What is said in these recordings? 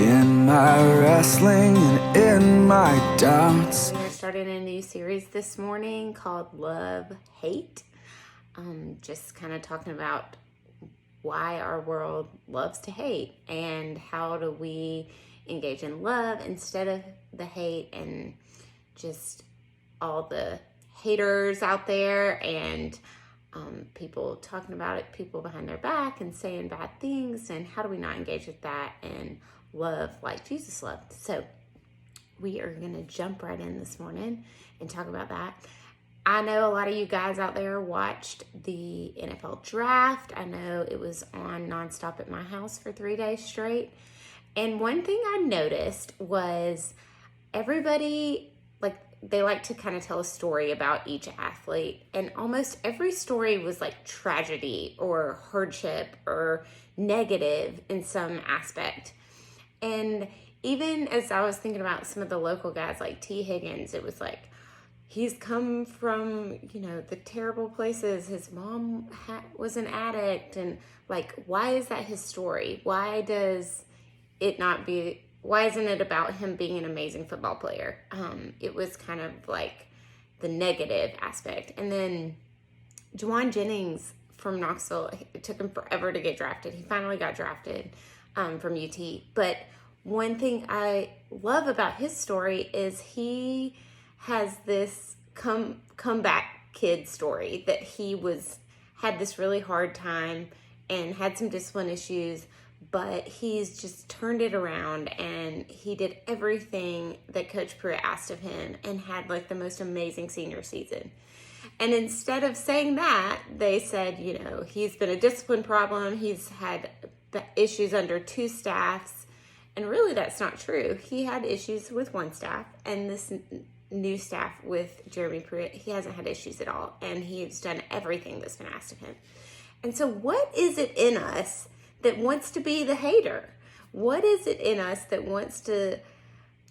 in my wrestling and in my doubts. We're starting a new series this morning called Love, Hate. Just kind of talking about why our world loves to hate and how do we engage in love instead of the hate, and just all the haters out there and people talking about it, people behind their back and saying bad things, and how do we not engage with that and love like Jesus loved. So we are going to jump right in this morning and talk about that. I know a lot of you guys out there watched the NFL draft. I know it was on nonstop at my house for 3 days straight. And one thing I noticed was everybody, they like to kind of tell a story about each athlete. And almost every story was like tragedy or hardship or negative in some aspect. And even as I was thinking about some of the local guys like T. Higgins, it was like, he's come from, the terrible places. His mom was an addict. And why is that his story? Why isn't it about him being an amazing football player? It was kind of like the negative aspect. And then Juwan Jennings from Knoxville, it took him forever to get drafted. He finally got drafted from UT. But one thing I love about his story is he has this comeback kid story that he had this really hard time and had some discipline issues, but he's just turned it around and he did everything that Coach Pruitt asked of him and had the most amazing senior season. And instead of saying that, they said, he's been a discipline problem. He's had issues under 2 staffs. And really, that's not true. He had issues with 1 staff, and this new staff with Jeremy Pruitt, he hasn't had issues at all. And he's done everything that's been asked of him. And so what is it in us that wants to be the hater? What is it in us that wants to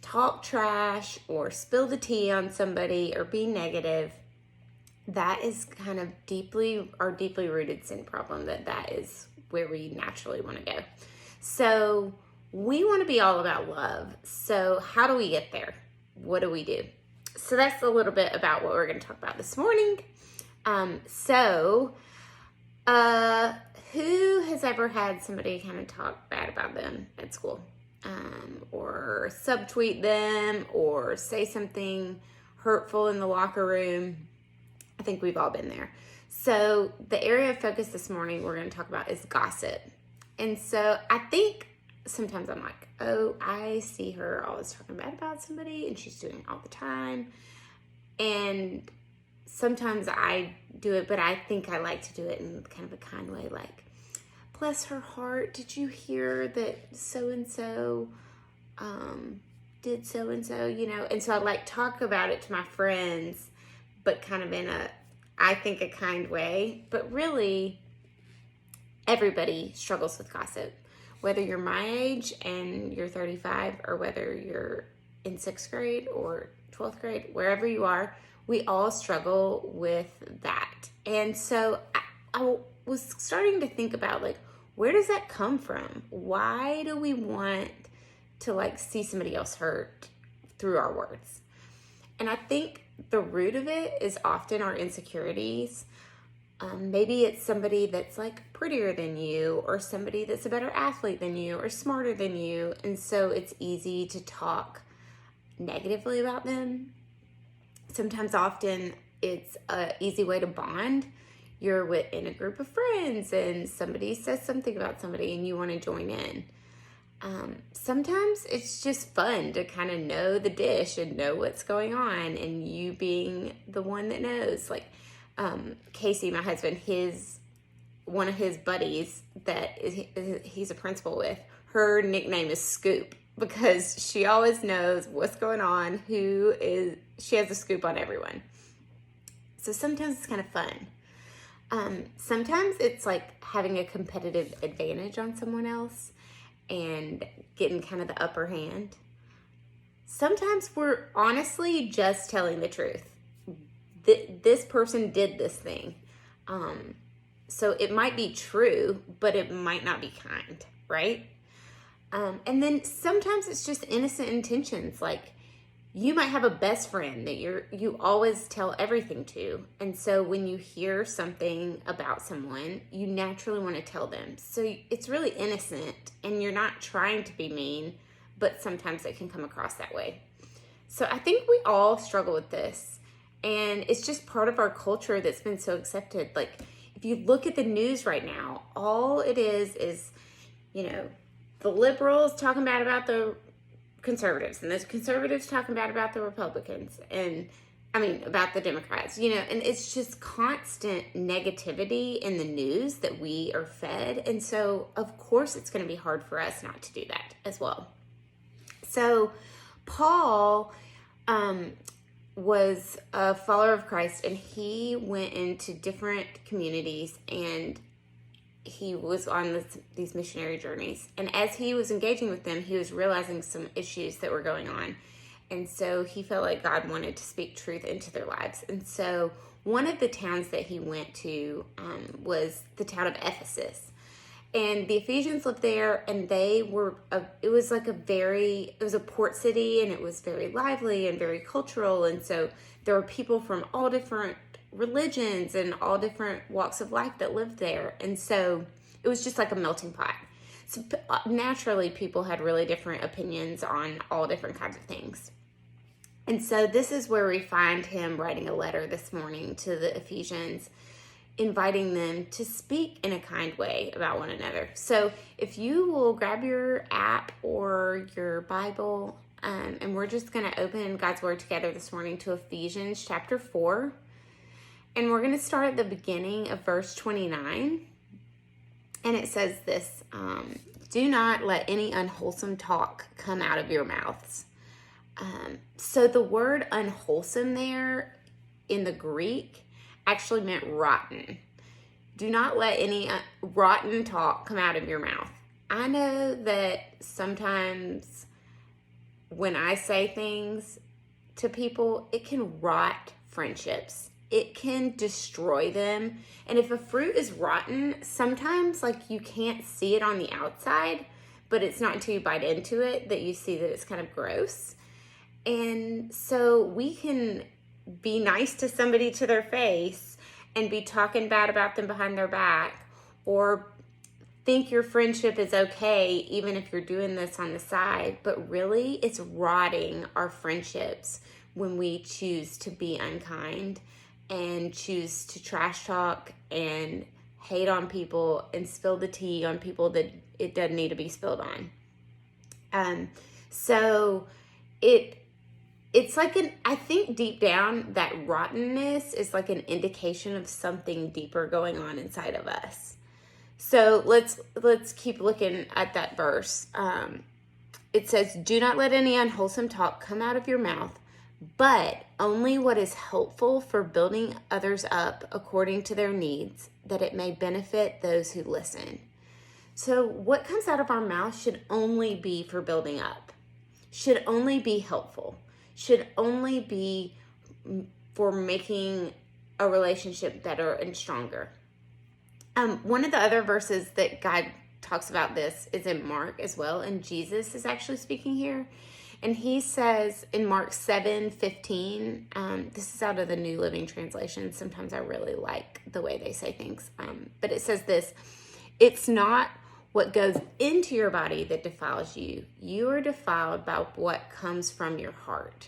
talk trash or spill the tea on somebody or be negative? That is kind of our deeply rooted sin problem, that is where we naturally want to go. So we want to be all about love. So how do we get there? What do we do? So that's a little bit about what we're going to talk about this morning. Who has ever had somebody kind of talk bad about them at school? Or subtweet them or say something hurtful in the locker room? I think we've all been there. So the area of focus this morning we're going to talk about is gossip. And so I think sometimes I'm like, oh, I see her always talking bad about somebody and she's doing it all the time. And sometimes I do it, but I think I like to do it in kind of a kind way, like, bless her heart, did you hear that so-and-so did so-and-so, And so I talk about it to my friends, but kind of in I think a kind way. But really, everybody struggles with gossip. Whether you're my age and you're 35, or whether you're in 6th grade or 12th grade, wherever you are, we all struggle with that. And so I was starting to think about, where does that come from? Why do we want to, see somebody else hurt through our words? And I think the root of it is often our insecurities. Maybe it's somebody that's prettier than you, or somebody that's a better athlete than you, or smarter than you. And so it's easy to talk negatively about them. Often it's an easy way to bond. You're in a group of friends and somebody says something about somebody and you want to join in. Sometimes it's just fun to kind of know the dish and know what's going on, and you being the one that knows. Casey, my husband, one of his buddies he's a principal with, her nickname is Scoop, because she always knows what's going on, she has a scoop on everyone. So sometimes it's kind of fun. Sometimes it's like having a competitive advantage on someone else and getting kind of the upper hand. Sometimes we're honestly just telling the truth. This person did this thing. So it might be true, but it might not be kind, right? And then sometimes it's just innocent intentions. Like you might have a best friend that you always tell everything to. And so when you hear something about someone, you naturally want to tell them. So it's really innocent and you're not trying to be mean, but sometimes it can come across that way. So I think we all struggle with this. And it's just part of our culture that's been so accepted. Like if you look at the news right now, all it is, the liberals talking bad about the conservatives, and the conservatives talking bad about the Republicans, and about the Democrats, and it's just constant negativity in the news that we are fed. And so of course it's going to be hard for us not to do that as well. So Paul was a follower of Christ, and he went into different communities, and he was on these missionary journeys. And as he was engaging with them, he was realizing some issues that were going on. And so he felt like God wanted to speak truth into their lives. And so one of the towns that he went to was the town of Ephesus. And the Ephesians lived there, and it was a port city, and it was very lively and very cultural. And so there were people from all different religions and all different walks of life that lived there. And so it was just like a melting pot. So naturally, people had really different opinions on all different kinds of things. And so this is where we find him writing a letter this morning to the Ephesians, inviting them to speak in a kind way about one another. So if you will grab your app or your Bible, and we're just going to open God's Word together this morning to Ephesians chapter 4. And we're going to start at the beginning of verse 29. And it says this, do not let any unwholesome talk come out of your mouths. So the word unwholesome there in the Greek actually meant rotten. Do not let any rotten talk come out of your mouth. I know that sometimes when I say things to people, it can rot friendships. It can destroy them. And if a fruit is rotten, sometimes you can't see it on the outside, but it's not until you bite into it that you see that it's kind of gross. And so we can be nice to somebody to their face and be talking bad about them behind their back, or think your friendship is okay even if you're doing this on the side, but really it's rotting our friendships when we choose to be unkind and choose to trash talk and hate on people and spill the tea on people that it doesn't need to be spilled on. So it's like I think deep down that rottenness is like an indication of something deeper going on inside of us. So let's keep looking at that verse. It says, do not let any unwholesome talk come out of your mouth, but only what is helpful for building others up according to their needs, that it may benefit those who listen. So what comes out of our mouth should only be for building up, should only be helpful, should only be for making a relationship better and stronger. One of the other verses that God talks about this is in Mark as well, and Jesus is actually speaking here. And he says in Mark 7:15, this is out of the New Living Translation. Sometimes I really like the way they say things. But it says this, it's not what goes into your body that defiles you. You are defiled by what comes from your heart.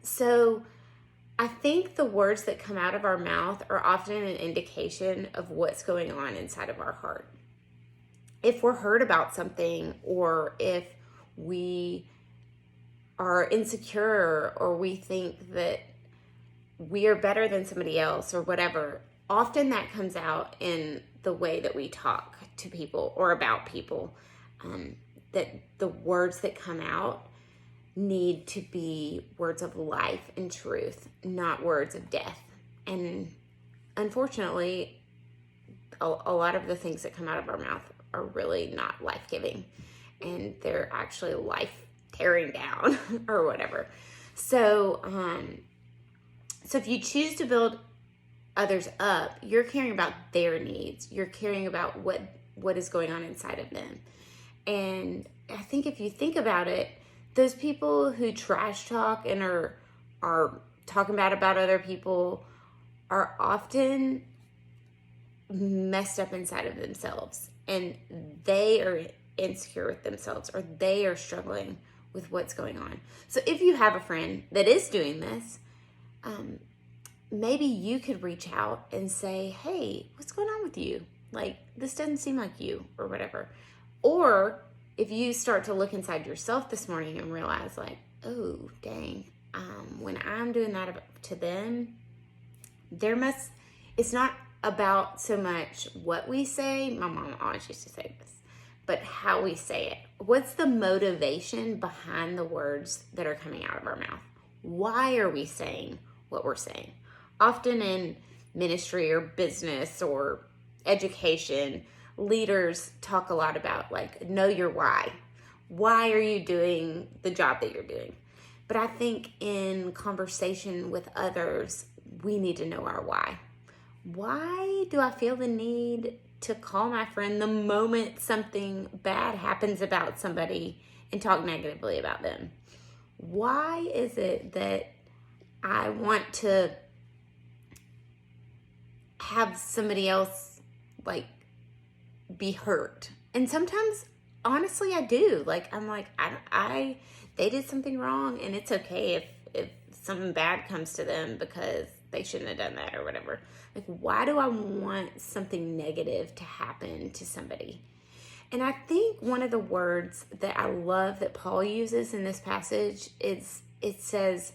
So I think the words that come out of our mouth are often an indication of what's going on inside of our heart. If we're hurt about something, or if we are insecure, or we think that we are better than somebody else or whatever, often that comes out in the way that we talk to people or about people. That the words that come out need to be words of life and truth, not words of death. And unfortunately, a lot of the things that come out of our mouth are really not life-giving, and they're actually life-tearing down or whatever. So if you choose to build others up, you're caring about their needs. You're caring about what is going on inside of them. And I think if you think about it, those people who trash talk and are talking bad about other people are often messed up inside of themselves, and they are insecure with themselves, or they are struggling with what's going on. So if you have a friend that is doing this, maybe you could reach out and say, hey, what's going on with you? Like, this doesn't seem like you, or whatever. Or if you start to look inside yourself this morning and realize, like, oh, dang, when I'm doing that to them, it's not about so much what we say. My mom always used to say this, but how we say it. What's the motivation behind the words that are coming out of our mouth? Why are we saying what we're saying? Often in ministry or business or education, leaders talk a lot about, like, know your why. Why are you doing the job that you're doing? But I think in conversation with others, we need to know our why. Why do I feel the need to call my friend the moment something bad happens about somebody and talk negatively about them? Why is it that I want to have somebody else, like, be hurt? And sometimes, honestly, I do. Like, I'm like, they did something wrong, and it's okay if something bad comes to them because they shouldn't have done that or whatever. Like, why do I want something negative to happen to somebody? And I think one of the words that I love that Paul uses in this passage is, it says,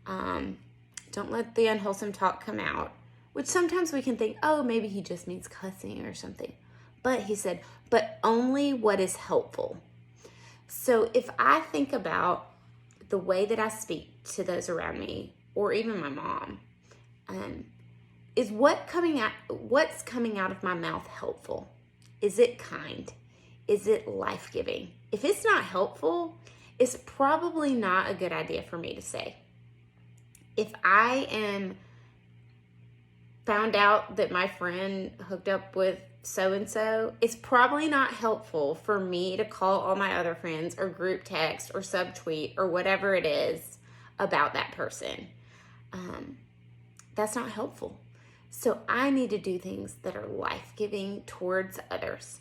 don't let the unwholesome talk come out, which sometimes we can think, oh, maybe he just means cussing or something. But he said, but only what is helpful. So if I think about the way that I speak to those around me, or even my mom, is what's coming out of my mouth helpful? Is it kind? Is it life-giving? If it's not helpful, it's probably not a good idea for me to say. If I am found out that my friend hooked up with so-and-so, it's probably not helpful for me to call all my other friends or group text or subtweet or whatever it is about that person. That's not helpful. So I need to do things that are life-giving towards others.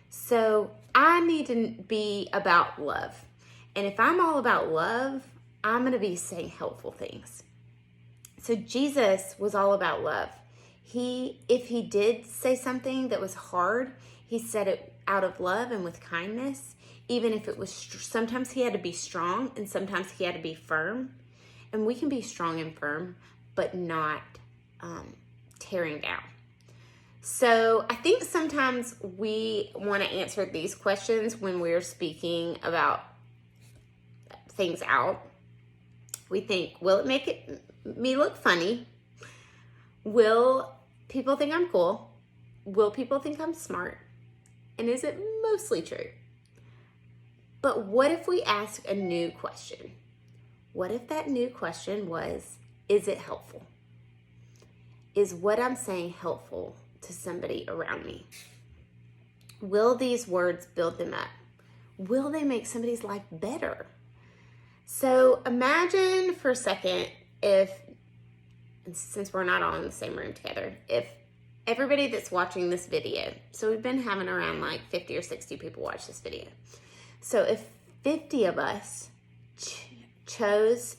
So I need to be about love. And if I'm all about love, I'm going to be saying helpful things. So Jesus was all about love. If he did say something that was hard, he said it out of love and with kindness, even if it was, sometimes he had to be strong and sometimes he had to be firm. And we can be strong and firm, but not tearing down. So I think sometimes we want to answer these questions when we're speaking about things out. We think, will it make me look funny? Will people think I'm cool? Will people think I'm smart? And is it mostly true? But what if we ask a new question? What if that new question was, is it helpful? Is what I'm saying helpful to somebody around me? Will these words build them up? Will they make somebody's life better? So imagine for a second if, since we're not all in the same room together, if everybody that's watching this video, so we've been having around like 50 or 60 people watch this video. So if 50 of us chose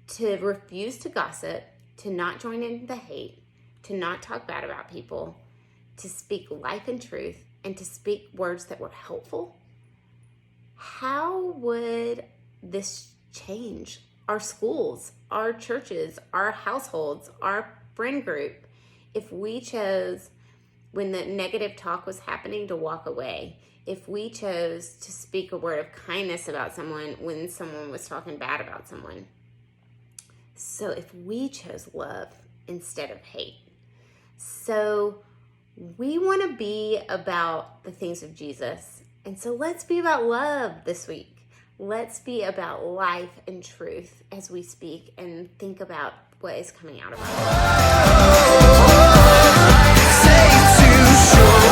to refuse to gossip, to not join in the hate, to not talk bad about people, to speak life and truth, and to speak words that were helpful, how would this change our schools, our churches, our households, our friend group, if we chose, when the negative talk was happening, to walk away? If we chose to speak a word of kindness about someone when someone was talking bad about someone? So if we chose love instead of hate. So we want to be about the things of Jesus. And so let's be about love this week. Let's be about life and truth as we speak and think about what is coming out of our mouth. Say too short.